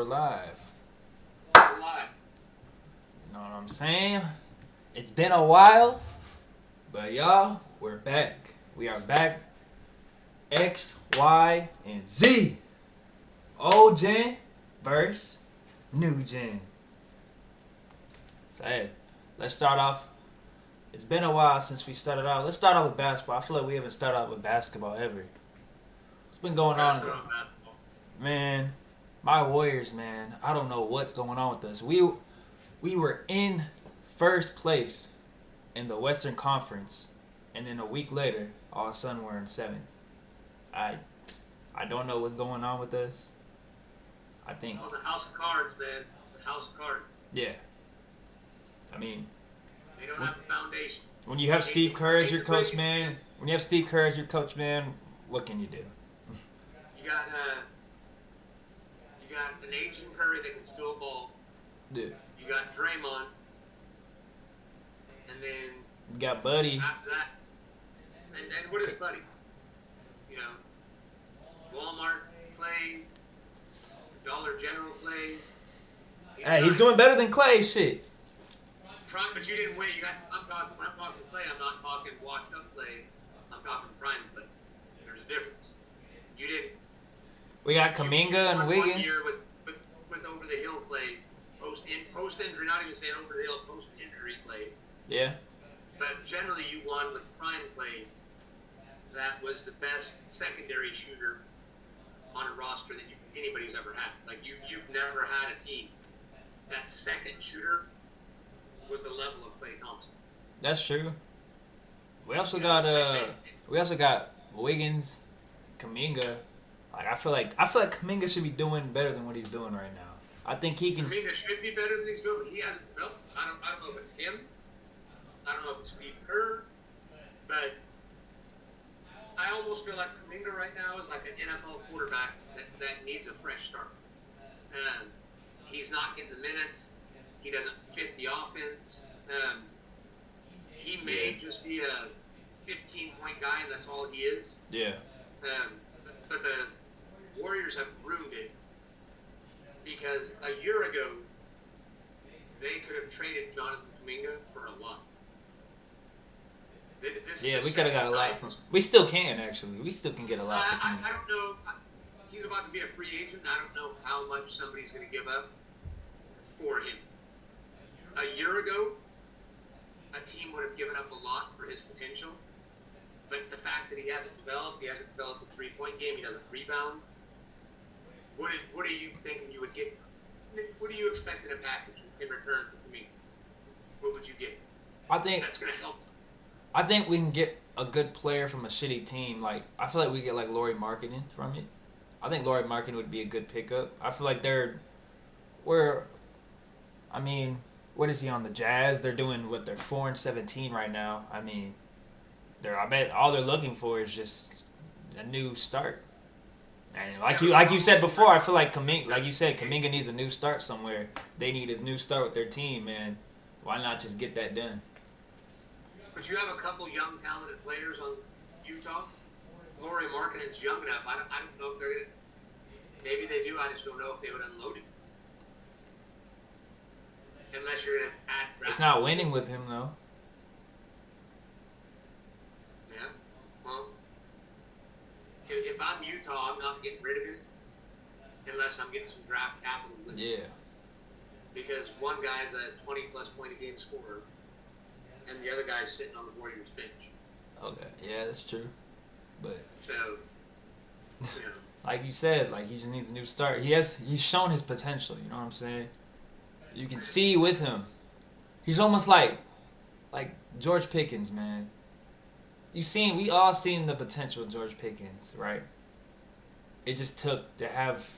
we're live. We're live. You know what I'm saying? It's been a while, but y'all, we're back. We are back. X, Y, and Z. Old gen versus new gen. So, hey, let's start off. It's been a while since we started out. Let's start off with basketball. I feel like we haven't started off with basketball ever. What's been going on? Man, my Warriors, man. I don't know what's going on with us. We were in first place in the Western Conference, and then a week later, all of a sudden we're in seventh. I don't know what's going on with us. I think. Oh, the house of cards, man. It's the house of cards. Yeah. I mean, they don't have the foundation. When you have Steve Kerr as your coach, man. What can you do? You got an aging Curry that can steal a ball. Yeah. You got Draymond, and then You got Buddy. after that, and what is Buddy? You know, Walmart play, Dollar General play. Hey, he's doing better than Clay. Shit. But you didn't win. When I'm talking play, I'm not talking washed up play. I'm talking prime play. There's a difference. You didn't. We got Kuminga and Wiggins. 1 year with over the hill play, post injury, not even saying over the hill, post injury play. Yeah. But generally, you won with prime play. That was the best secondary shooter on a roster that anybody's ever had. Like you've never had a team that second shooter was the level of Klay Thompson. That's true. We also got Wiggins, Kuminga. Like I feel like Kuminga should be doing better than what he's doing right now. I think he can. Kuminga should be better than he's doing, but he hasn't developed. I don't know if it's him. I don't know if it's Steve Kerr, but I almost feel like Kuminga right now is like an NFL quarterback that needs a fresh start. He's not getting the minutes. He doesn't fit the offense. He may just be a 15-point guy, and that's all he is. Yeah. But the Warriors have ruined it because a year ago they could have traded Jonathan Kuminga for a lot. We could have got a lot from. We still can actually. We still can get a lot from him. I don't know. He's about to be a free agent. I don't know how much somebody's going to give up for him. A year ago, a team would have given up a lot for his potential. But the fact that he hasn't developed a three-point game, he doesn't rebound. What are you thinking you would get? What do you expect in a package in return for me? What would you get? I think that's going to help. I think we can get a good player from a shitty team. Like I feel like we get like Lauri Markkanen from it. I think Lauri Markkanen would be a good pickup. I feel like what is he on the Jazz? They're doing they're 4-17 right now. I mean, I bet all they're looking for is just a new start. And like you said before, I feel like Kuminga needs a new start somewhere. They need his new start with their team, man. Why not just get that done? But you have a couple young, talented players on Utah. Lauri Markkanen's young enough. I don't know if they're going to. Maybe they do. I just don't know if they would unload him. Unless you're going to add draft. It's not winning with him, though. Yeah. Well, if I'm Utah, I'm not getting rid of him unless I'm getting some draft capital with him. Yeah. Because one guy's a 20-plus point a game scorer, and the other guy's sitting on the Warriors bench. Okay. Yeah, that's true. But so, you know. Like you said, he just needs a new start. He's shown his potential, you know what I'm saying? You can see with him. He's almost like George Pickens, man. We all seen the potential of George Pickens, right? It just took to have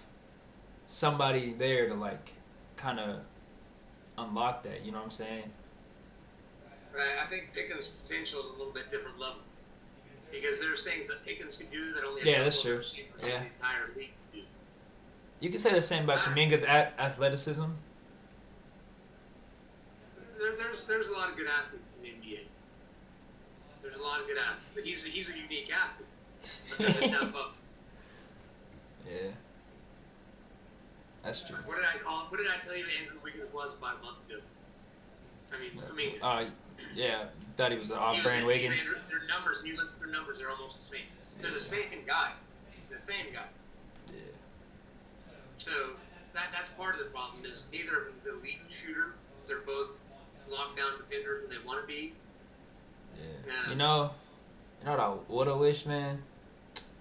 somebody there to kind of unlock that, you know what I'm saying? Right, I think Pickens' potential is a little bit different level. Because there's things that Pickens can do that only that's true. The entire league can do. You can say the same about Kuminga's athleticism. There's a lot of good athletes in the NBA. There's a lot of good athletes. But he's a unique athlete. But there's enough of them. Yeah. That's true. What did I call? What did I tell you Andrew Wiggins was about a month ago? Yeah, thought he was an he off-brand Wiggins. Their numbers, when you look at their numbers, they're almost the same. They're the same guy. The same guy. Yeah. So that's part of the problem is neither of them's an elite shooter. They're both lockdown defenders when they want to be. Yeah. You know what I would have wished, man?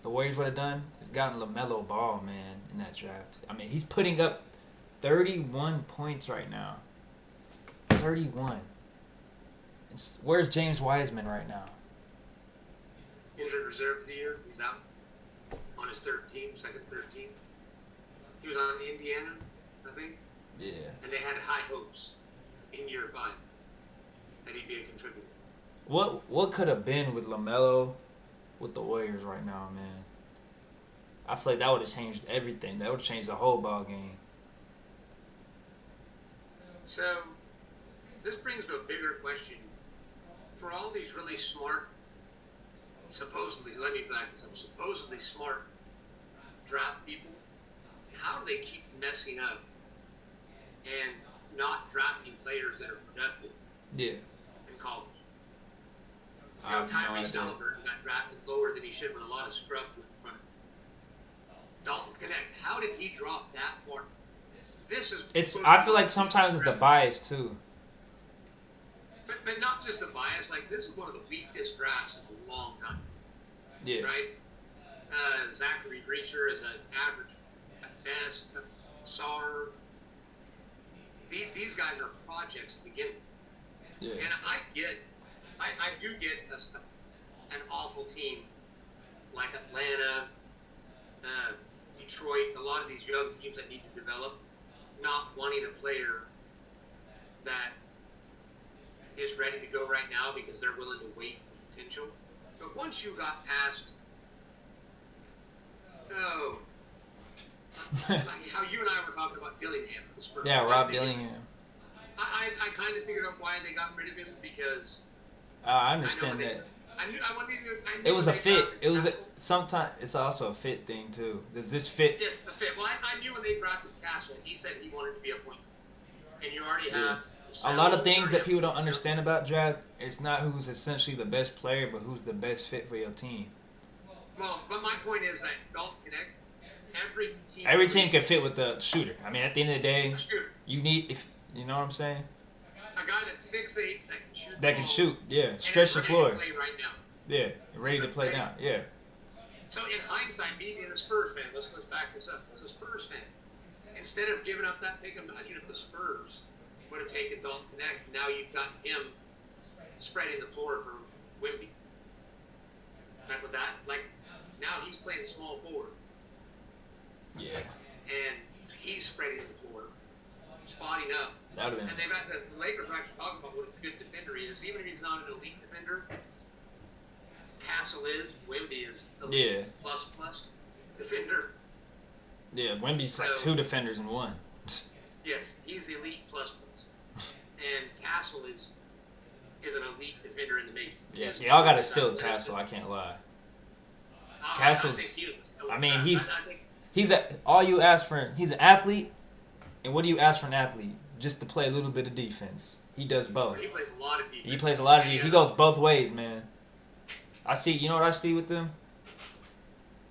The Warriors would have done is gotten LaMelo Ball, man, in that draft. I mean, he's putting up 31 points right now. 31. Where's James Wiseman right now? Injured reserve for the year. He's out on his second third team. He was on Indiana, I think. Yeah. And they had high hopes in year 5 that he'd be a contributor. What could have been with LaMelo with the Warriors right now, man? I feel like that would have changed everything. That would have changed the whole ball game. So, this brings to a bigger question. For all these really smart, supposedly smart draft people, how do they keep messing up and not drafting players that are productive in college? Tyrese Halliburton got drafted lower than he should when a lot of scrub was in front of him. Dalton Connect, how did he drop that far? I feel like sometimes it's a bias too. But not just a bias. Like, this is one of the weakest drafts in a long time. Yeah. Right? Zachary Breacher is an average at best. Sar. These guys are projects to begin with. Yeah. And I do get an awful team like Atlanta, Detroit, a lot of these young teams that need to develop, not wanting a player that is ready to go right now because they're willing to wait for potential. But once you got past, like how you and I were talking about Dillingham. Yeah, Rob Dillingham. I kind of figured out why they got rid of him because I understand that. It was a fit. Sometimes it's also a fit thing too. Does this fit? Yes, the fit. Well, I knew when they drafted Castle, he said he wanted to be a point guard, and you already have. A lot of things that people don't understand about draft, it's not who's essentially the best player, but who's the best fit for your team. Well, but my point is that Dalton Connect, every team can fit with the shooter. I mean, at the end of the day, you need, you know what I'm saying? A guy that's 6'8" that can shoot. Yeah, stretch the floor. To play right now. Yeah, ready to play now. Yeah. So in hindsight, me being a Spurs fan, let's back this up. As a Spurs fan, instead of giving up that pick, imagine if the Spurs would have taken Dalton Connect. Now you've got him spreading the floor for Wemby. Like with that, like now he's playing small forward. Yeah. And he's spreading the floor, spotting up. That would have been. And they've got the Lakers are actually talking about what a good defender he is. Even if he's not an elite defender, Castle is, Wemby is elite plus defender. Yeah, Wemby's like 2 defenders in 1. Yes, he's elite plus. And Castle is an elite defender in the making. Yeah, y'all got to steal Castle. I can't lie. Castle's. I mean, he's all you ask for. He's an athlete, and what do you ask for an athlete? Just to play a little bit of defense. He does both. He plays a lot of defense. He plays a lot of defense. He goes both ways, man. I see. You know what I see with them?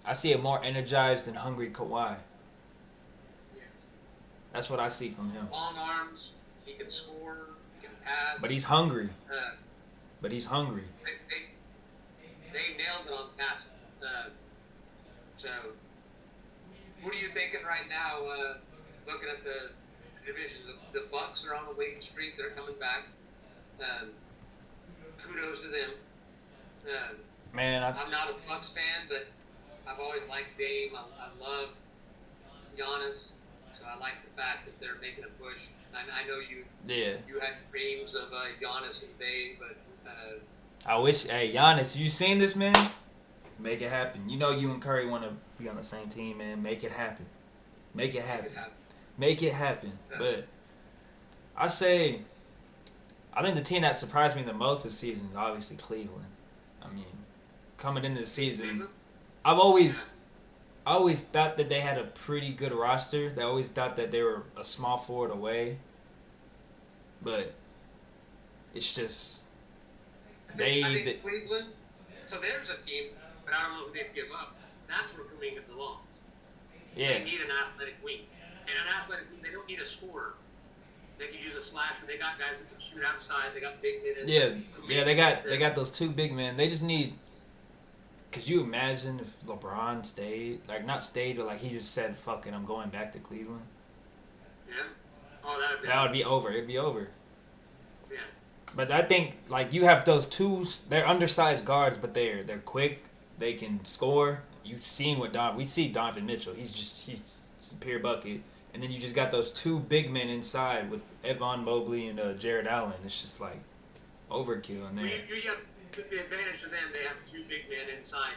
I see a more energized and hungry Kawhi. That's what I see from him. Long arms. He can score. He can pass. But he's hungry. They nailed it on Castle. So, what are you thinking right now? Looking at the division, the Bucks are on a winning streak. They're coming back. Kudos to them. Man, I'm not a Bucks fan, but I've always liked Dame. I love Giannis, so I like the fact that they're making a push. I know you had dreams of Giannis and Bay, but I wish. Hey, Giannis, you seen this, man? Make it happen. You know you and Curry want to be on the same team, man. Make it happen. Make it happen. Make it happen. Yeah. But I think the team that surprised me the most this season is obviously Cleveland. I mean, coming into the season, I've always I always thought that they had a pretty good roster. They always thought that they were a small forward away, but it's just I they think Cleveland. So there's a team, but I don't know who they'd give up. That's where Kuminga belongs. yeah. They need an athletic wing, and an athletic wing. They don't need a scorer. They can use a slasher. They got guys that can shoot outside. They got big men. Yeah. They got those two big men. They just need. Could you imagine if LeBron stayed? Like not stayed, but like he just said, "Fuck it, I'm going back to Cleveland." Yeah. Oh, That would be over. It'd be over. Yeah. But I think like you have those two. They're undersized guards, but they're quick. They can score. You've seen what we see Donovan Mitchell. He's a pure bucket. And then you just got those two big men inside with Evan Mobley and Jared Allen. It's just like overkill in there. You have the advantage of them. They have two big men inside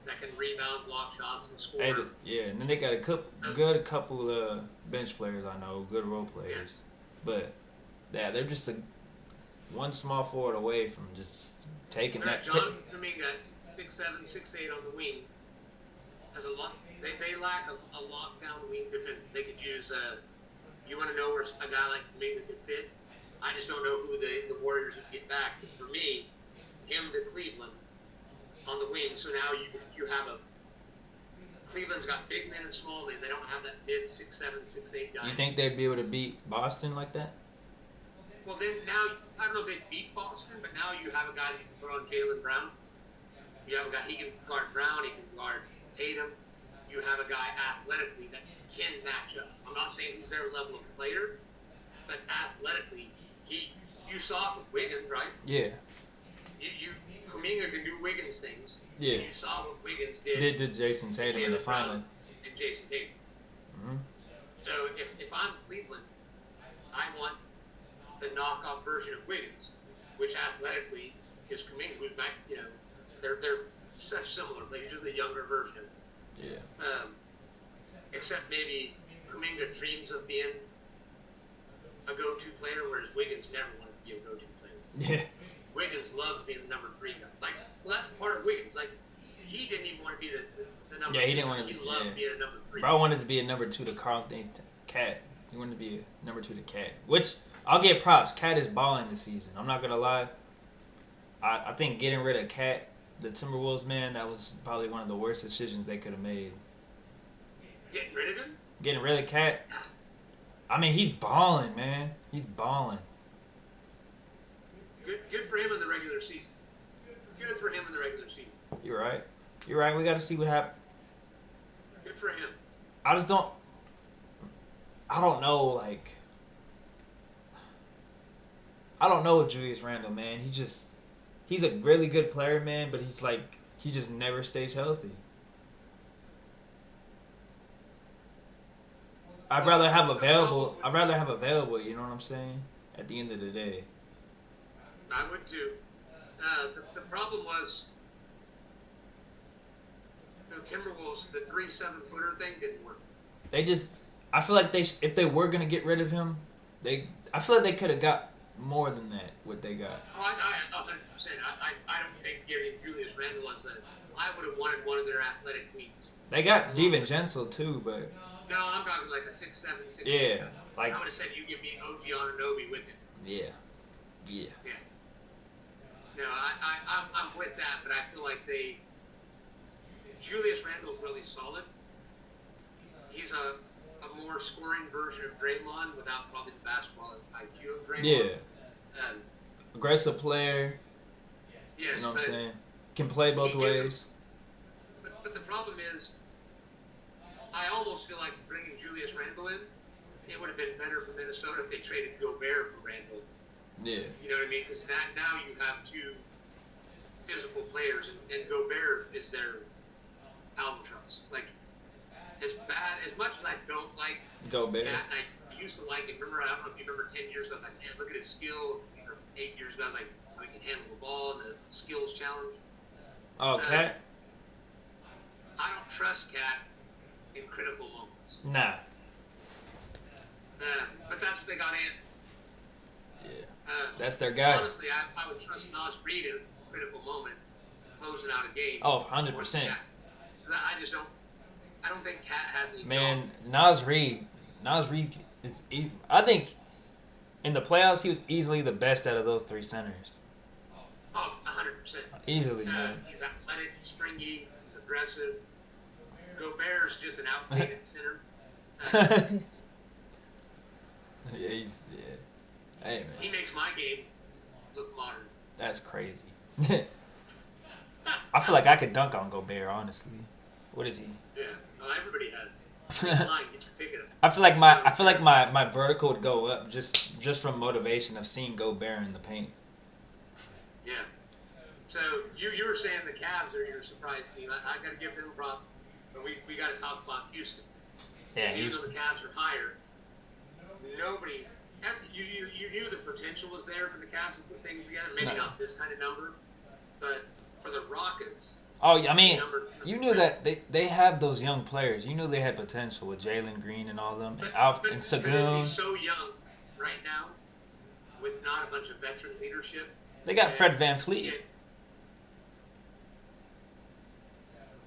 that can rebound, block shots, and score. Yeah, and then they got a couple bench players I know, good role players. Yeah. But yeah, they're just one small forward away from just taking that. Jonathan Kuminga, 6'7", 6'8" on the wing, has a lot. They lack a lockdown wing defense. They could use. You want to know where a guy like Kuminga could fit? I just don't know who the Warriors would get back. But for me, him to Cleveland on the wing. So now you have a. Cleveland's got big men and small men. They don't have that mid 6'7", 6'8" guy. You think they'd be able to beat Boston like that? Well, then now I don't know if they'd beat Boston, but now you have a guy you can put on Jaylen Brown. You have a guy he can guard Brown, he can guard Tatum. You have a guy athletically that can match up. I'm not saying he's their level of player, but athletically, you saw it with Wiggins, right? Yeah. Kuminga can do Wiggins things. Yeah. You saw what Wiggins did. Did Jason Tatum in the final. And Jason Tatum. Mm-hmm. So if I'm Cleveland, I want the knockoff version of Wiggins, which athletically is Kuminga, who's back. They're such similar players. They're the younger version of. Yeah. Except maybe Kuminga dreams of being a go-to player, whereas Wiggins never wanted to be a go-to player. Yeah. Wiggins loves being the number 3 guy. That's part of Wiggins. He didn't even want to be the number. Yeah, he didn't want to. He loved being a number 3. Bro wanted to be a number 2 to Carl Cat. He wanted to be a number 2 to Cat, which I'll get props. Cat is balling this season. I'm not gonna lie. I think getting rid of Cat, the Timberwolves, man, that was probably one of the worst decisions they could have made. Getting rid of him? Getting rid of Cat. I mean, he's balling, man. He's balling. Good for him in the regular season. Good for him in the regular season. You're right. We got to see what happens. Good for him. I don't know, I don't know Julius Randle, man. He's a really good player, man, but he just never stays healthy. I'd rather have available, you know what I'm saying? At the end of the day. I would too. The problem was the Timberwolves, the 3 7-footer thing didn't work. I feel like if they were going to get rid of him, I feel like they could have got more than that, what they got. Oh, I 100%. I don't think giving Julius Randle I would have wanted one of their athletic wings. They got DiVincenzo too, but... No, I'm talking like a 6'7", 6'8". Yeah. I would have said you give me OG Anunoby with him. Yeah. No, I'm with that, but I feel like Julius Randle's really solid. He's a more scoring version of Draymond without probably the basketball IQ of Draymond. Yeah. Aggressive player. Yes, you know what I'm saying? Can play both ways. But the problem is, I almost feel like bringing Julius Randle in, it would have been better for Minnesota if they traded Gobert for Randle. Yeah. You know what I mean? Because now you have 2 physical players, and Gobert is their albatross. As much as I don't like Gobert, I used to like it. Remember, I don't know if you remember 10 years ago, I was like, man, look at his skill. Or 8 years ago, I was like, how he can handle the ball and the skills challenge. Oh, Cat? I don't trust Cat in critical moments. Nah. But that's what they got in. Yeah. That's their guy. Honestly, I would trust Nas Reed in a critical moment, closing out a game. Oh, 100%. I just don't. I don't think Cat has any. Man, Nas Reed is. I think in the playoffs he was easily the best out of those three centers. Oh, 100%. Easily, man. He's athletic, springy, he's aggressive. Gobert's just an outdated center. Yeah, Hey, man. He makes my game look modern. That's crazy. I feel like I could dunk on Gobert, honestly. What is he? Yeah, well, everybody has. Get your ticket. I feel like my vertical would go up just from motivation of seeing Gobert in the paint. Yeah. So you were saying the Cavs are your surprise team. I got to give them props, but we got to talk about Houston. Yeah, even Houston. though the Cavs are higher, nobody. You knew the potential was there for the Cavs to put things together. Maybe not this kind of number, but for the Rockets. Oh, I mean, you knew that they have those young players. You knew they had potential with Jalen Green and all them, and Sagoon. He's so young right now, with not a bunch of veteran leadership. They got Fred VanVleet.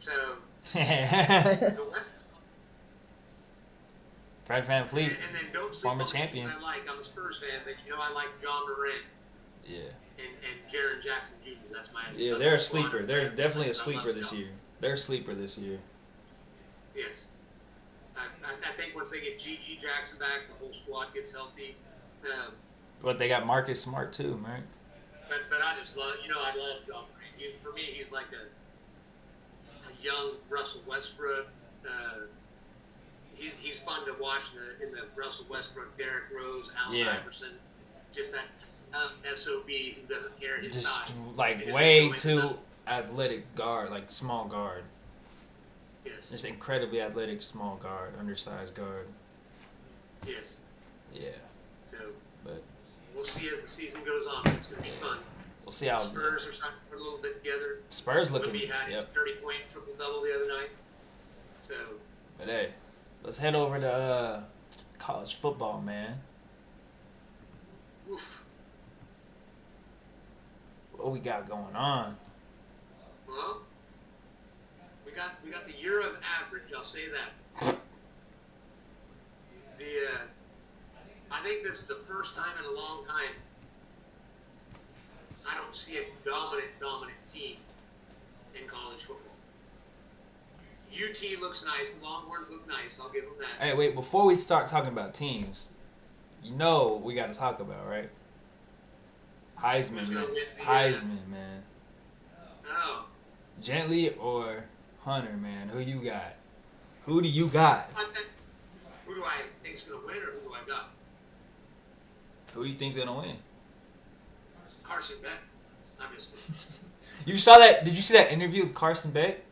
So the West. Fred VanVleet, and then don't former champion. I'm a Spurs fan, but I like John Morant. Yeah. And Jaren Jackson Jr. That's my. Yeah, they're a sleeper. They're definitely a sleeper this year. They're a sleeper this year. Yes. I think once they get G.G. Jackson back, the whole squad gets healthy. But they got Marcus Smart too, right? But I just love, I love John Morant. For me, he's like a young Russell Westbrook. He's fun to watch in the Russell Westbrook, Derrick Rose, Allen Iverson. Just that SOB who doesn't care his size. Just like way too athletic guard, like small guard. Yes. Just incredibly athletic small guard, undersized guard. Yes. Yeah. So, but we'll see as the season goes on. It's going to be fun. We'll see how Spurs are starting to put a little bit together. Spurs looking. Wemby had a 30-point triple-double the other night. So. But hey, let's head over to college football, man. Oof. What we got going on? Well, we got the year of average. I'll say that. I think this is the first time in a long time I don't see a dominant team in college football. UT looks nice. The Longhorns look nice. I'll give them that. Hey, wait! Before we start talking about teams, we got to talk about, right? Heisman, man. Oh. Gently or Hunter, man? Who you got? Who do you got? Who do I think's gonna win, or who do I got? Who do you think's gonna win? Carson Beck. I'm just kidding. You saw that? Did you see that interview with Carson Beck?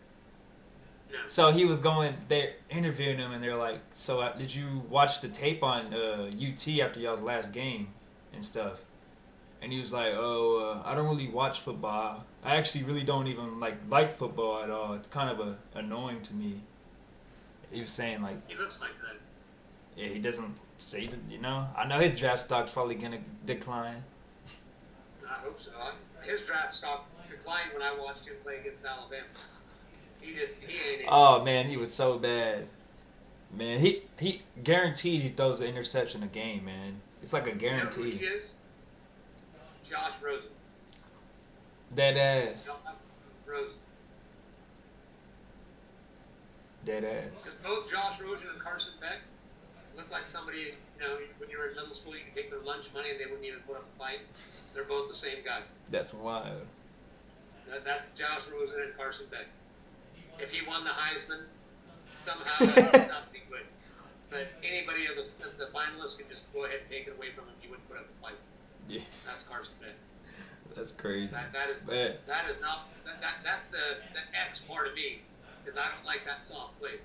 No. So he was they're interviewing him, and they're like, so did you watch the tape on UT after y'all's last game and stuff? And he was like, I don't really watch football. I actually really don't even like football at all. It's kind of annoying to me. He was saying like. He looks like that. Yeah, he doesn't say, I know his draft stock's probably going to decline. I hope so. His draft stock declined when I watched him play against Alabama. He ain't it. Oh, man, he was so bad. Man, he guaranteed he throws an interception a game, man. It's like a guarantee. You know who he is? Josh Rosen. Dead ass. Rosen. Dead ass. Because both Josh Rosen and Carson Beck look like somebody, when you were in middle school, you could take their lunch money and they wouldn't even put up a fight. They're both the same guy. That's wild. That's Josh Rosen and Carson Beck. If he won the Heisman, somehow that would not be good. But anybody of the finalists could just go ahead and take it away from him. He wouldn't put up a fight. Yeah. That's Carson Beck. That's crazy. That's the X part of me, because I don't like that soft play.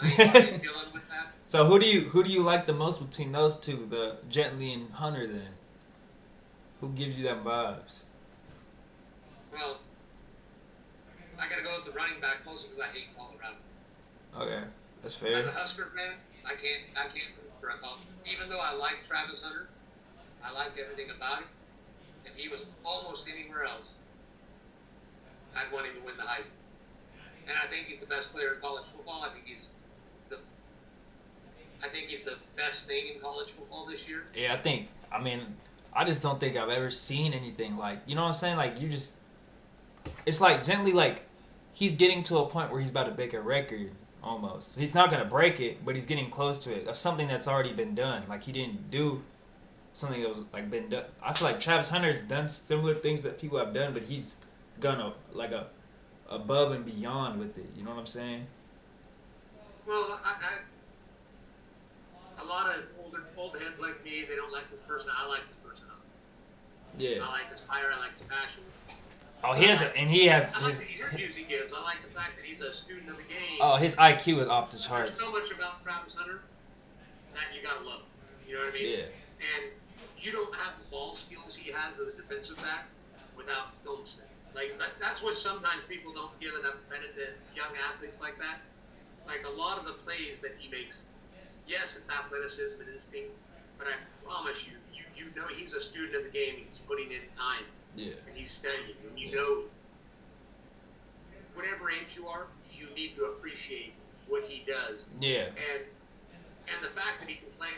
I ain't dealing with that. So who do you like the most between those two, the Gently and Hunter? Then, who gives you them vibes? Well, I gotta go with the running back mostly because I hate Colorado. Okay, that's fair. As a Husker fan, I can't root for a Colorado. Even though I like Travis Hunter, I like everything about him. If he was almost anywhere else, I'd want him to win the Heisman. and I think he's the best player in college football. The I think he's the best thing in college football this year. Yeah, I just don't think I've ever seen anything like, you know what I'm saying? Like, it's like gently, like, he's getting to a point where he's about to break a record almost. He's not going to break it, but he's getting close to it. Of something that's already been done. Like, he didn't do something that was, like, been done. I feel like Travis Hunter's done similar things that people have done, but he's gone above and beyond with it. You know what I'm saying? Well, a lot of old heads like me, they don't like this person. I like this person. Yeah. I like his fire. I like his passion. Oh, he has, and he has. I like the interviews he gives. I like the fact that he's a student of the game. Oh, his IQ is off the charts. There's so much about Travis Hunter that you gotta love him. You know what I mean? Yeah. And you don't have the ball skills he has as a defensive back without film study. Like that's what sometimes people don't give enough credit to young athletes like that. Like a lot of the plays that he makes, yes, it's athleticism and instinct, but I promise you, you know he's a student of the game. He's putting in time. Yeah. And he's studying. And you know, whatever age you are, you need to appreciate what he does. Yeah. And the fact that he can play,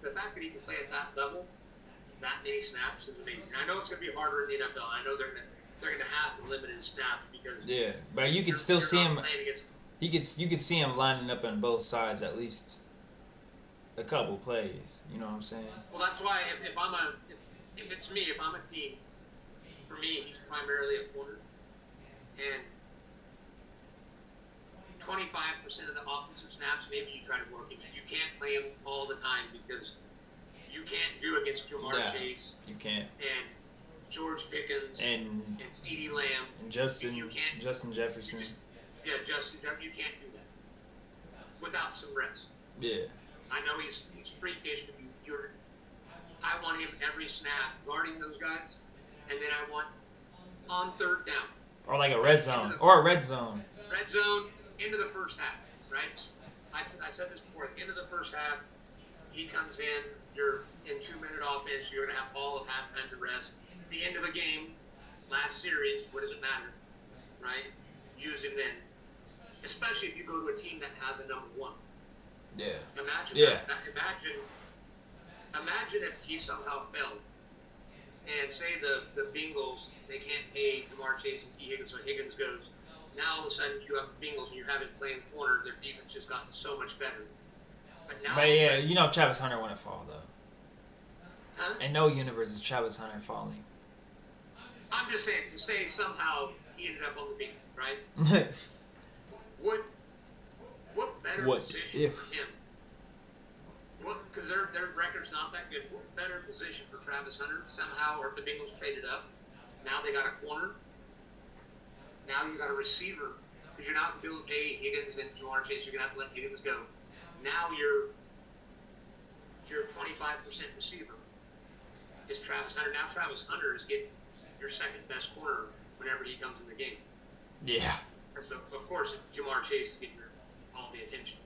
the fact that he can play at that level, that many snaps is amazing. I know it's going to be harder in the NFL. I know they're gonna have to limit his snaps because but you could still see him. Against, You could see him lining up on both sides at least a couple plays. You know what I'm saying? Well, that's why if it's me, if I'm a team, for me he's primarily a corner, and 25% of the offensive snaps, maybe you try to work him. You can't play him all the time because you can't do against Jamar Chase. You can't. And George Pickens and CeeDee Lamb and Justin Jefferson. Justin Jefferson. You can't do that without some rest. Yeah. I know he's freakish, but I want him every snap guarding those guys, and then I want on third down. Or like a red zone. Or a red zone. Red zone into the first half, right? I said this before. At the end of the first half, he comes in. You're in 2-minute offense. You're going to have all of halftime to rest. The end of a game, last series, what does it matter, right? Use him then, especially if you go to a team that has a number one. Yeah. Imagine imagine if he somehow fell, and say the Bengals, they can't pay Jamar Chase and T. Higgins, so Higgins goes. Now all of a sudden you have the Bengals and you have it playing corner. Their defense just gotten so much better. But yeah, you know Travis Hunter wouldn't fall though. Huh? In no universe is Travis Hunter falling. I'm just saying, to say somehow he ended up on the Bengals, right? What better position for him? Because their record's not that good. What better position for Travis Hunter somehow, or if the Bengals traded up, now they got a corner. Now you got a receiver, because you're not going to pay Higgins and Jamar Chase. You're going to have to let Higgins go. Now your 25% receiver is Travis Hunter. Now Travis Hunter is getting your second best corner whenever he comes in the game. Yeah. So, of course, Jamar Chase is getting all the attention.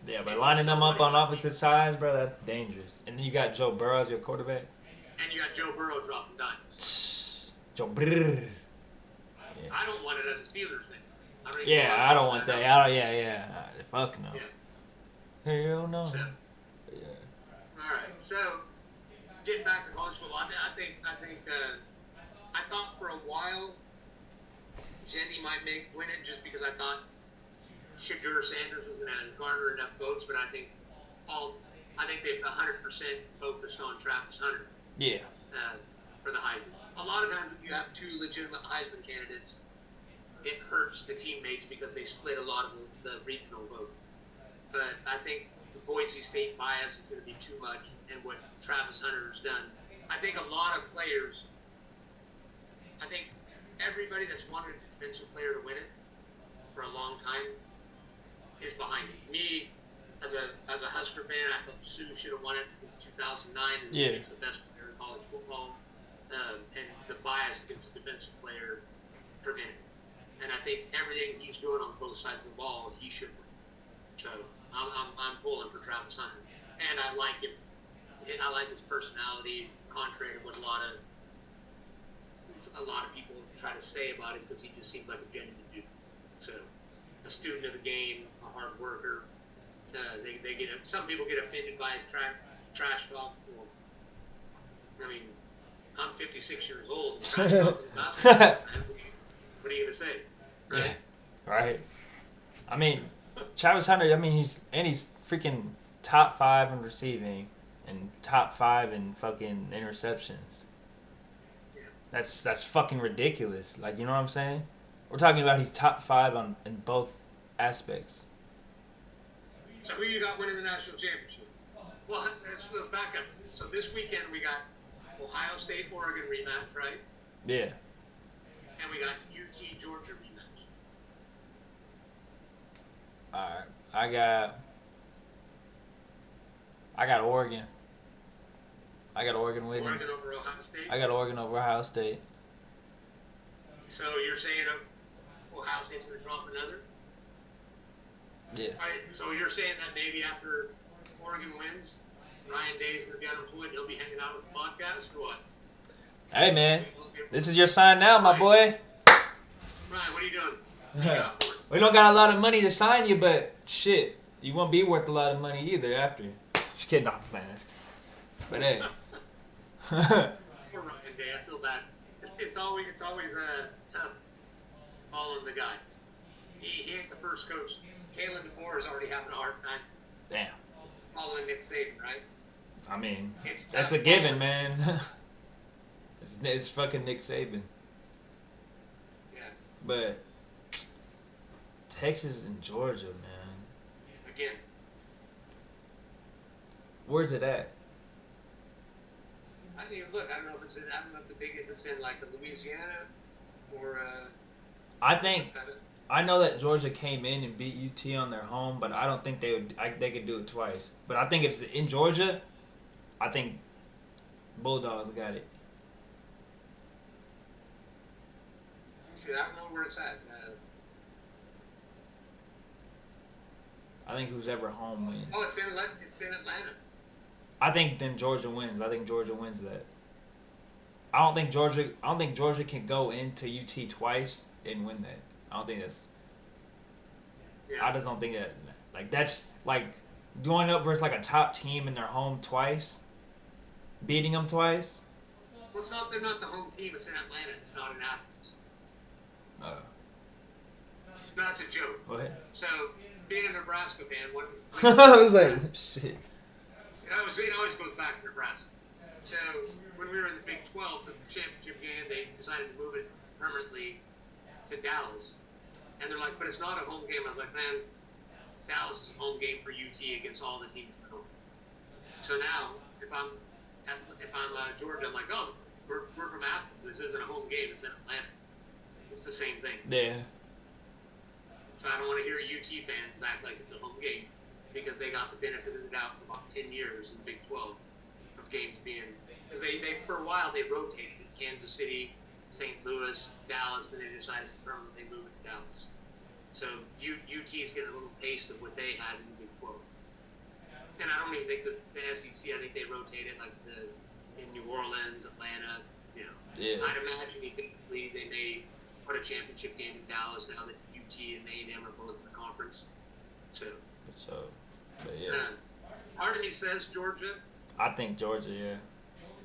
Yeah, but lining them up on opposite sides, bro, that's dangerous. And then you got Joe Burrow as your quarterback. And you got Joe Burrow dropping dimes. Joe Burrow. Yeah. I don't want it as a Steelers fan. I don't want that. Fuck no. Yeah. Hell no. So, yeah. All right. So, getting back to college football, I think I thought for a while Jenny might win it just because I thought Shadur Sanders was going to garner enough votes, but I think they've 100% focused on Travis Hunter. Yeah. For the Heisman. A lot of times when you have two legitimate Heisman candidates, it hurts the teammates because they split a lot of the regional vote. But I think the Boise State bias is going to be too much, and what Travis Hunter has done. I think a lot of players, everybody that's wanted a defensive player to win it for a long time is behind it. Me, as a Husker fan, I thought Sue should have won it in 2009, and he's the best player in college football. And the bias against the defensive player prevented. And I think everything he's doing on both sides of the ball, he should win. So I'm pulling for Travis Hunter, and I like him. I like his personality, contrary to what a lot of a lot of people try to say about him because he just seems like a genuine dude. So, a student of the game, a hard worker. Some people get offended by his trash talk. Well, I mean, I'm 56 years old. And trash talk is basketball, man. What are you gonna say? Right? Yeah, right. I mean, Travis Hunter. I mean, he's freaking top 5 in receiving and top 5 in fucking interceptions. Yeah. That's fucking ridiculous. Like, you know what I'm saying? We're talking about he's top 5 in both aspects. So who you got winning the national championship? Well, let's back up. So this weekend we got Ohio State Oregon rematch, right? Yeah. And we got UT Georgia rematch. All right. I got Oregon. I got Oregon winning. Oregon over Ohio State. I got Oregon over Ohio State. So you're saying Ohio State's going to drop another? Yeah. All right, so you're saying that maybe after Oregon wins, Ryan Day's going to be unemployed, he'll be hanging out with the podcast, or what? Hey, man. This is your sign now, my boy. Ryan, what are you doing? We don't got a lot of money to sign you, but shit, you won't be worth a lot of money either after. Just kidding, I'm playing this. But hey. Poor Ryan Day, I feel bad. It's always tough following the guy. He ain't the first coach. Kalen DeBoer is already having a hard time. Damn. Following Nick Saban, right? I mean, It's that's a given, man. It's fucking Nick Saban. Yeah. But Texas and Georgia, man. Again. Where's it at? I didn't even look. I don't know if it's in like Louisiana or. I know that Georgia came in and beat UT on their home, but I don't think they could do it twice. But I think if it's in Georgia, I think Bulldogs got it. See, I don't know where it's at. I think who's ever home wins. Oh, it's in Atlanta. I think then Georgia wins. I think Georgia wins that. I don't think Georgia can go into UT twice and win that. I don't think that's. Yeah. I just don't think that. Like, that's like going up versus like a top team in their home twice, beating them twice. Well, they're not the home team. It's in Atlanta. It's not in Athens. No, it's a joke. What? So, being a Nebraska fan, I was like, shit. It always goes back to Nebraska. So, when we were in the Big 12, the championship game, they decided to move it permanently to Dallas. And they're like, but it's not a home game. I was like, man, Dallas is a home game for UT against all the teams at home. So now, if I'm Georgia, I'm like, oh, we're from Athens. This isn't a home game. It's in Atlanta. It's the same thing. Yeah. So I don't want to hear UT fans act like it's a home game because they got the benefit of the doubt for about 10 years in the Big 12 of games being because they for a while they rotated it. Kansas City, St. Louis, Dallas, then they decided to permanently move it to Dallas. So UT is getting a little taste of what they had in the Big 12. And I don't even think the SEC. I think they rotated like in New Orleans, Atlanta. You know, Yeah. I'd imagine eventually they may put a championship game in Dallas now that UT and A&M are both in the conference. So, but yeah. Part of me says Georgia. I think Georgia, yeah.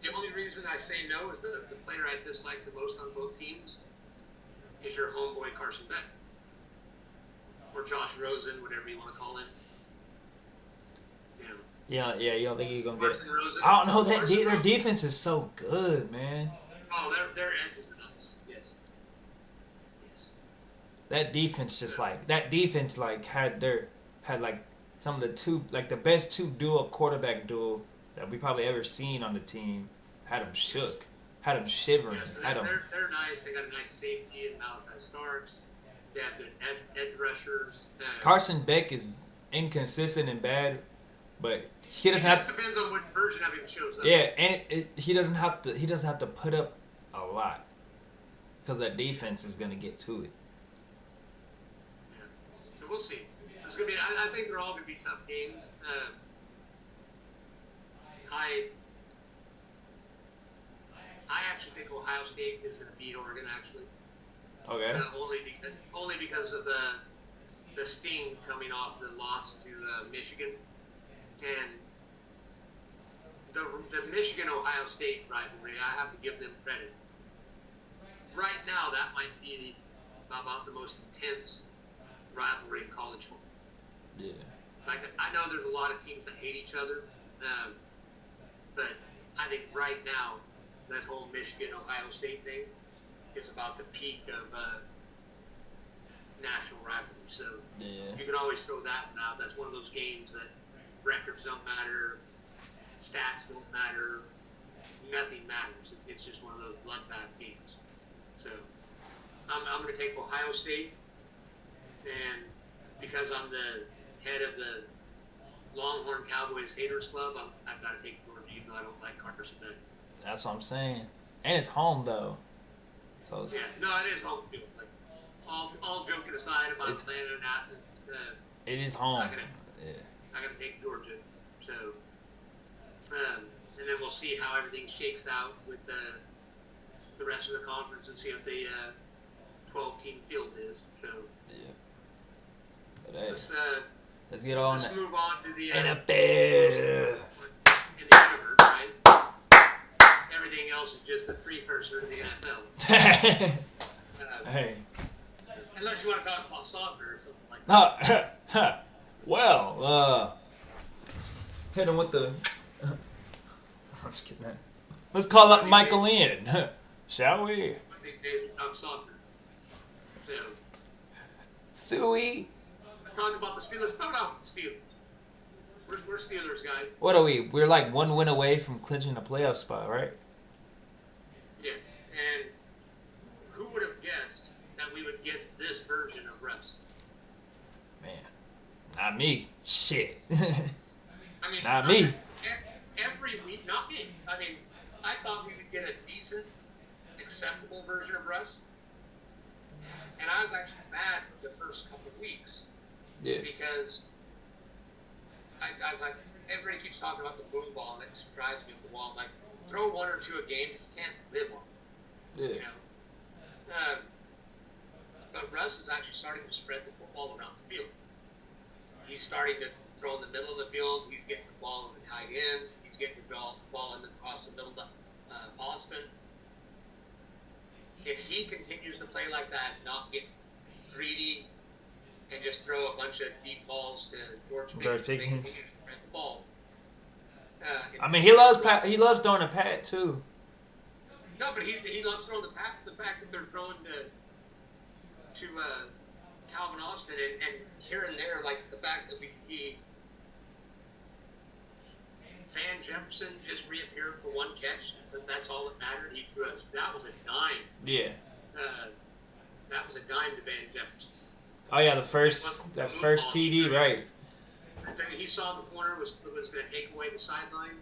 The only reason I say no is the player I dislike the most on both teams is your homeboy Carson Beck. Or Josh Rosen, whatever you want to call him. Yeah, you don't think he's gonna get it? Rosen, I don't know that their defense is so good, man. Oh, their edges are nuts. Yes. That defense had like some of the best two quarterback duo that we probably ever seen on the team. Had them shook, had them shivering, Yes, had them. They're nice. They got a nice safety in Malachi Starks. They have good edge rushers. Carson Beck is inconsistent and bad, but he doesn't have. It depends on which version of him shows up. Yeah, and he doesn't have to put up a lot because that defense is gonna get to it. Yeah. So we'll see. It's gonna be. I think they're all gonna be tough games. I actually think Ohio State is going to beat Oregon. Actually, Okay. only because of the sting coming off the loss to Michigan, and the Michigan Ohio State rivalry. I have to give them credit. Right now, that might be about the most intense rivalry in college football. Yeah. Like, I know there's a lot of teams that hate each other, but I think right now that whole Michigan-Ohio State thing is about the peak of national rivalry. So you can always throw that one out. That's one of those games that records don't matter, stats don't matter, nothing matters. It's just one of those bloodbath games. So I'm going to take Ohio State, and because I'm the head of the Longhorn Cowboys Haters Club, I've got to take Georgia, even though I don't like Carson Bennett. That's what I'm saying. And it's home, though. So Yeah, no, it is home field. Like, all joking aside about Atlanta and Athens, it is home. I got to take Georgia. So, and then we'll see how everything shakes out with the rest of the conference and see what the 12-team field is. So, but hey, let's get on. Let's move on to the NFL. In the universe, right? Everything else is just a precursor to the NFL. Hey. Unless you want to talk about soccer or something like that. Well, hit him with the. I'm just kidding. Let's call up Michael in, shall we? One of these days we talk soccer. So, Suey. Let's talk about the Steelers. Let's start off with the Steelers. We're Steelers, guys. What are we? We're like one win away from clinching a playoff spot, right? Yes. And who would have guessed that we would get this version of Russ? Man, not me. Shit. I mean, not me. Every week, not me. I mean, I thought we would get a decent, acceptable version of Russ. And I was actually mad the first couple of weeks. Yeah. Because I was like, everybody keeps talking about the boom ball, and it just drives me up the wall. I'm like, throw one or two a game, you can't live on. Yeah. You know? But Russ is actually starting to spread the football around the field. He's starting to throw in the middle of the field. He's getting the ball with the tight end. He's getting the ball across the middle of Austin. If he continues to play like that, not get greedy, and just throw a bunch of deep balls to George Pickens, spread the ball. I mean, he loves throwing a pat too. No, but he loves throwing the pat. The fact that they're throwing to Calvin Austin and here and there, like the fact that Van Jefferson just reappeared for one catch. So that's all that mattered. He threw that was a dime. Yeah. That was a dime to Van Jefferson. Oh yeah, the first TD, right? I think he saw the corner was going to take away the sideline,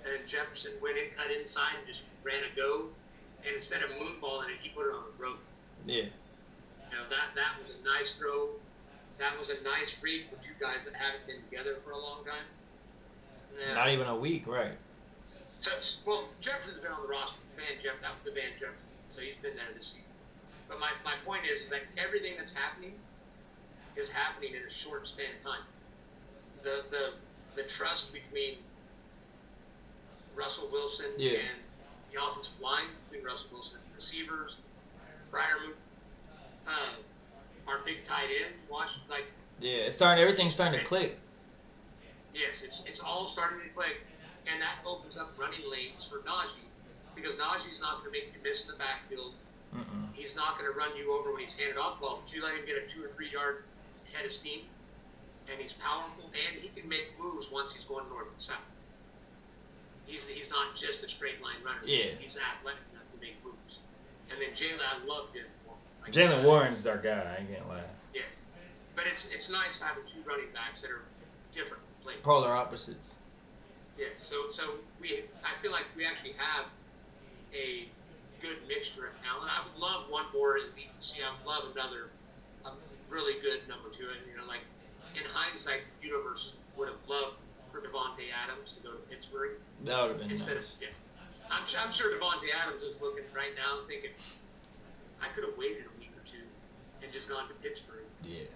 and Jefferson went in, cut inside, and just ran a go. And instead of moonballing it, he put it on the rope. Yeah. You know, that was a nice throw. That was a nice read for two guys that haven't been together for a long time. Not even a week, right? Well, Jefferson's been on the roster. That was the Van Jefferson. So he's been there this season. But my point is that everything that's happening is happening in a short span of time. The trust between Russell Wilson and the offensive line, between Russell Wilson and receivers, Freiermuth, our big tight end, everything's starting to click. Yes, it's all starting to click, and that opens up running lanes for Najee, because Najee's not going to make you miss in the backfield. Mm-mm. He's not going to run you over when he's handed off the ball, but you let him get a 2 or 3 yard head of steam, and he's powerful, and he can make moves once he's going north and south. He's not just a straight line runner. Yeah. He's athletic enough to make moves. And then Jalen, I love Jalen Warren. Jalen Warren's our guy. I ain't gonna lie. Yeah, but it's nice having two running backs that are different. Polar opposites. Yes, so I feel like we actually have a good mixture of talent. I would love one more elite. I would love another really good number two. And like in hindsight, the universe would have loved for Devontae Adams to go to Pittsburgh. That would have been instead nice. of I'm sure Devontae Adams is looking right now thinking, I could have waited a week or two and just gone to Pittsburgh. Yeah.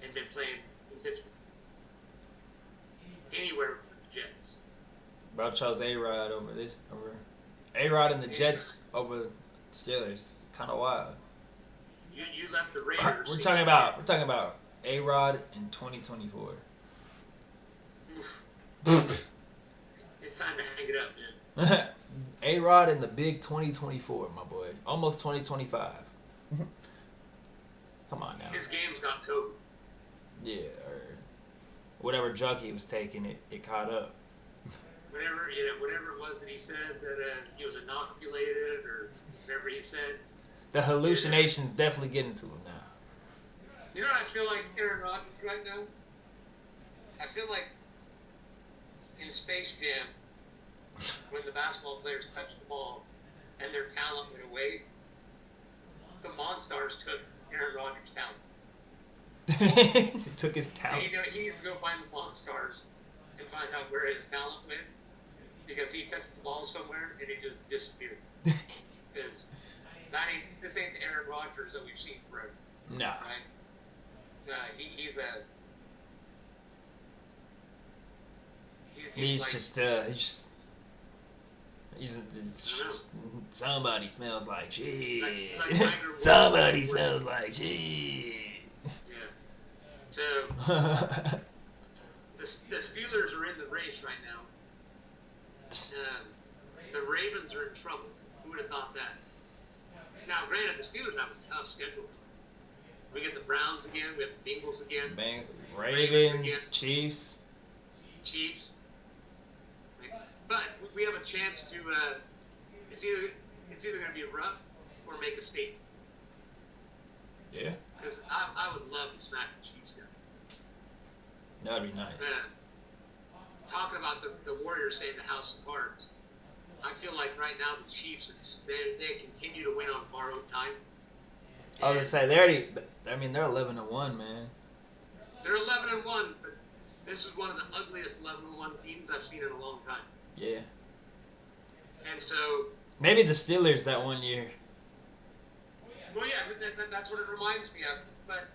And been playing in Pittsburgh. Anywhere with the Jets. Bro chose A-Rod over A-Rod and the Jets over Steelers. Kind of wild. You left the Raiders. We're talking about A-Rod in 2024. It's time to hang it up, man. A-Rod in the big 2024, my boy. Almost 2025. Come on now. His game's got COVID. Yeah, or whatever drug he was taking, it caught up. Whatever it was that he said that he was inoculated or whatever he said. The hallucinations definitely getting to him now. You know what I feel like Aaron Rodgers right now? I feel like in Space Jam, when the basketball players touched the ball and their talent went away, the Monstars took Aaron Rodgers' talent. He took his talent. And, he needs to go find the Monstars and find out where his talent went, because he touched the ball somewhere and it just disappeared. Because this ain't the Aaron Rodgers that we've seen forever. No. Right? He's somebody smells like shit. Like Somebody smells like shit. Yeah. So the Steelers are in the race right now. The Ravens are in trouble. Who would have thought that? Now, granted, the Steelers have a tough schedule. We get the Browns again. We have the Bengals again. Ravens again. Chiefs. But we have a chance to. It's either going to be rough or make a statement. Yeah. Because I would love to smack the Chiefs down. That'd be nice. Talking about the Warriors saying the house of cards. I feel like right now the Chiefs, they continue to win on borrowed time. I was gonna say they're 11-1, man. They're 11-1, but this is one of the ugliest 11-1 teams I've seen in a long time. Yeah. And so maybe the Steelers that one year. Well, yeah, that's what it reminds me of. But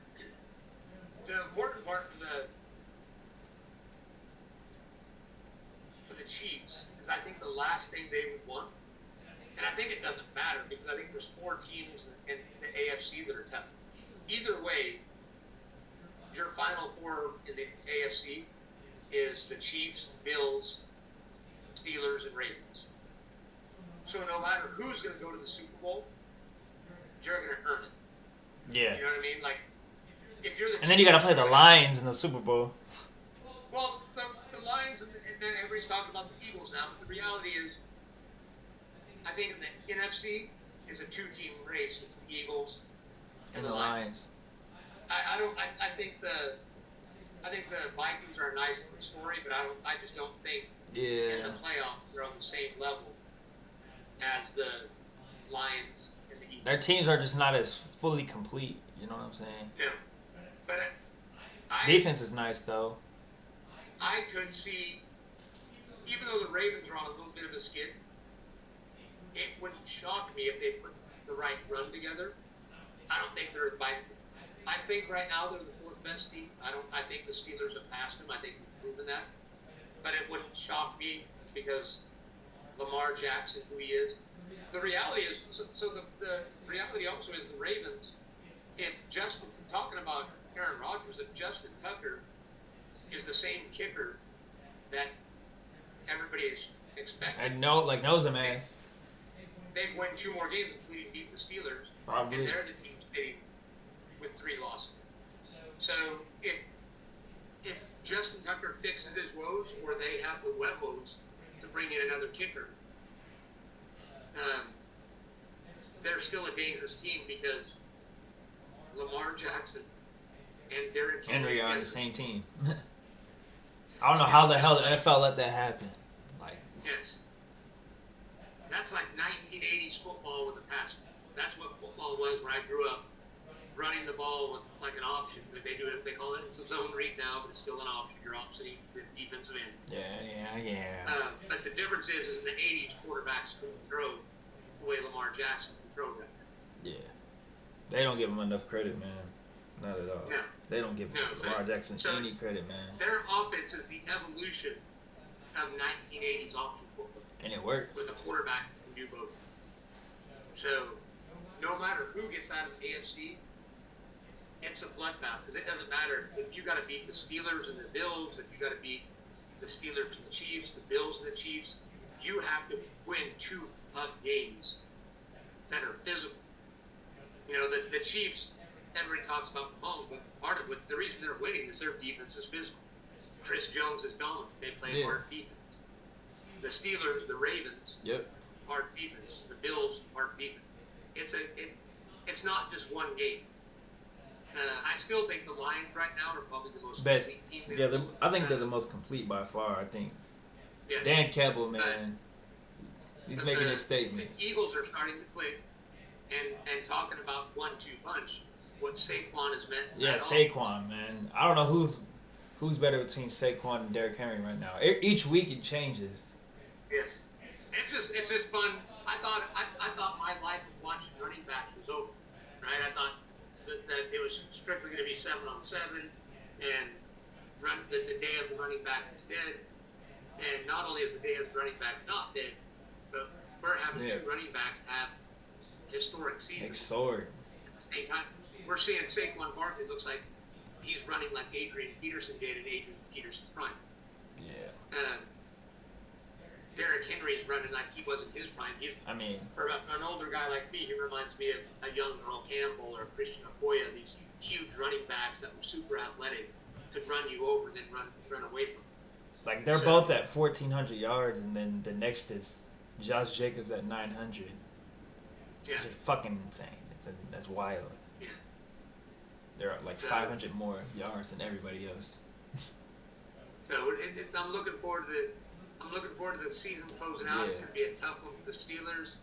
the important part for the Chiefs is I think the last thing they would want, and I think it doesn't matter because I think there's 4 teams in the AFC that are tough. Either way, your final 4 in the AFC is the Chiefs, Bills, Steelers, and Ravens. So no matter who's going to go to the Super Bowl, you're going to earn it. Yeah. You know what I mean? Like, if you're the and then you got to play the Lions in the Super Bowl. Well, the Lions and everybody's talking about the Eagles now, but the reality is, I think in the NFC is a 2-team race. It's the Eagles and the Lions. I think the Vikings are a nice story, but I just don't think in the playoffs they're on the same level as the Lions and the Eagles. Their teams are just not as fully complete. You know what I'm saying? Yeah, but defense is nice though. I could see, even though the Ravens are on a little bit of a skid, it wouldn't shock me if they put the right run together. I don't think they're I think right now they're the 4th best team. I think the Steelers have passed them. I think we've proven that. But it wouldn't shock me because Lamar Jackson, who he is. The reality is, the reality also is the Ravens, if Justin's talking about Aaron Rodgers, if Justin Tucker is the same kicker that everybody is expecting. And knows him as. They've won 2 more games until he beat the Steelers. Probably. And they're the team sitting with 3 losses. So if Justin Tucker fixes his woes, or they have the woes to bring in another kicker, they're still a dangerous team because Lamar Jackson and Derrick Henry are on the same team. I don't know how the hell the NFL let that happen. Yes. That's like 1980s football with a pass. That's what football was when I grew up. Running the ball with like an option. They call it, it's a zone read now, but it's still an option. You're optioning the defensive end. Yeah, Yeah. But the difference is in the 80s, quarterbacks couldn't throw the way Lamar Jackson can throw right now. Yeah. They don't give him enough credit, man. Not at all. No. They don't give Lamar Jackson any credit, man. Their offense is the evolution of 1980s option football. And it works. With a quarterback who can do both. So, no matter who gets out of AFC, it's a bloodbath. Because it doesn't matter if you got to beat the Steelers and the Bills, if you got to beat the Steelers and the Chiefs, the Bills and the Chiefs, you have to win 2 tough games that are physical. You know, the Chiefs, everybody talks about Mahomes, but part of it, the reason they're winning is their defense is physical. Chris Jones is dominant. They play hard defense. The Steelers, the Ravens, hard defense. The Bills, hard defense. It's not just one game. I still think the Lions right now are probably the most best complete team. Yeah, I think they're the most complete by far. I think Dan Campbell, man, he's making a statement. The Eagles are starting to click and talking about 1-2 punch. What Saquon has meant. Yeah, Saquon, man. I don't know who's better between Saquon and Derrick Henry right now. Each week it changes. Yes, it's just fun. I thought my life of watching running backs was over. Right, I thought that it was strictly going to be 7-on-7, and the day of the running back is dead. And not only is the day of the running back not dead, but we're having 2 running backs have historic seasons. Historic. At the same time, we're seeing Saquon Barkley looks like he's running like Adrian Peterson did in Adrian Peterson's prime. Yeah. Derrick Henry's running like he was in his prime. For an older guy like me, he reminds me of a young Earl Campbell or Christian Okoye, these huge running backs that were super athletic, could run you over and then run away from you. Like, they're both at 1,400 yards, and then the next is Josh Jacobs at 900. Yeah. It's fucking insane. That's wild. Yeah. They're at like 500 more yards than everybody else. So I'm looking forward to the season closing out. Yeah. It's going to be a tough one for the Steelers.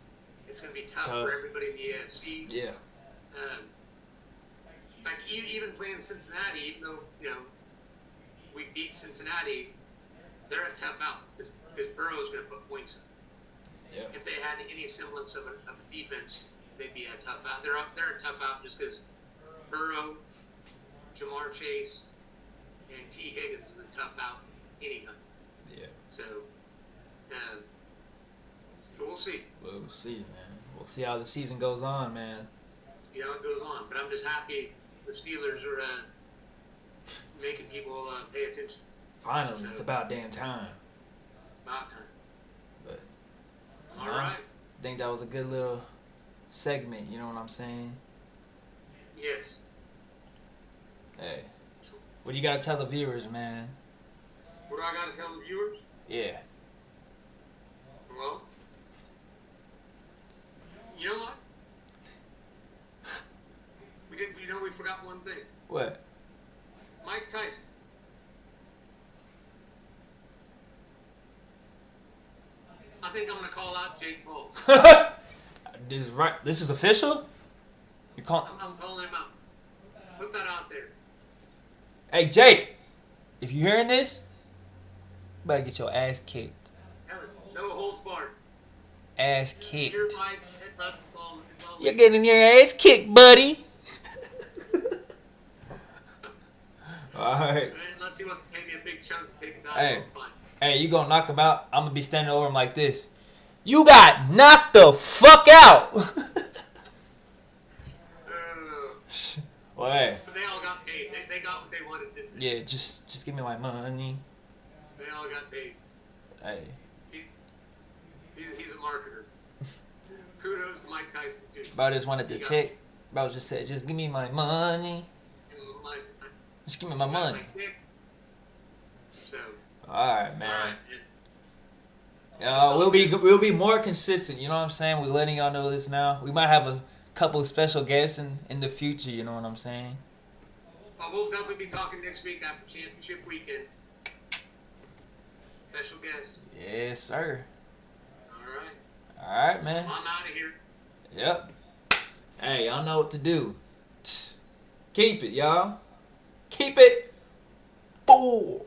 It's going to be tough for everybody in the AFC. Yeah. Like even playing Cincinnati, even though we beat Cincinnati, they're a tough out because Burrow's going to put points in. Yeah. If they had any semblance of a defense, they'd be a tough out. They're a tough out just because Burrow, Jamar Chase, and T. Higgins is a tough out anytime. Yeah. So we'll see. We'll see, man. We'll see how the season goes on, man. See how it goes on. But I'm just happy the Steelers are making people pay attention. Finally, it's about damn time. About time. But all right. I think that was a good little segment. You know what I'm saying? Yes. Hey, what do you gotta tell the viewers, man? What do I gotta tell the viewers? Yeah. Well, you know what? We forgot one thing. What? Mike Tyson. I think I'm gonna call out Jake Paul. This is official? I'm calling him out. Put that out there. Hey, Jake, if you're hearing this, you better get your ass kicked. No holds barred. Ass kicked. Your fights, it's all You're getting your ass kicked, buddy. Alright. Unless he wants to pay me a big chunk to take it out. Hey, you gonna knock him out? I'm gonna be standing over him like this. You got knocked the fuck out. Well, hey. But they all got paid. They got what they wanted, didn't they? Yeah, just give me my money. They all got paid. Hey. He's a marketer. Kudos to Mike Tyson, too. Bro just wanted to check. Bro just said, just give me my money. Just give me my money. So. Alright, man. We'll be more consistent, you know what I'm saying? We're letting y'all know this now. We might have a couple of special guests in the future, you know what I'm saying? Well, we'll definitely be talking next week after championship weekend. Special guest. Yes, sir. Alright, man. I'm out of here. Yep. Hey, y'all know what to do. Keep it, y'all. Keep it. 4.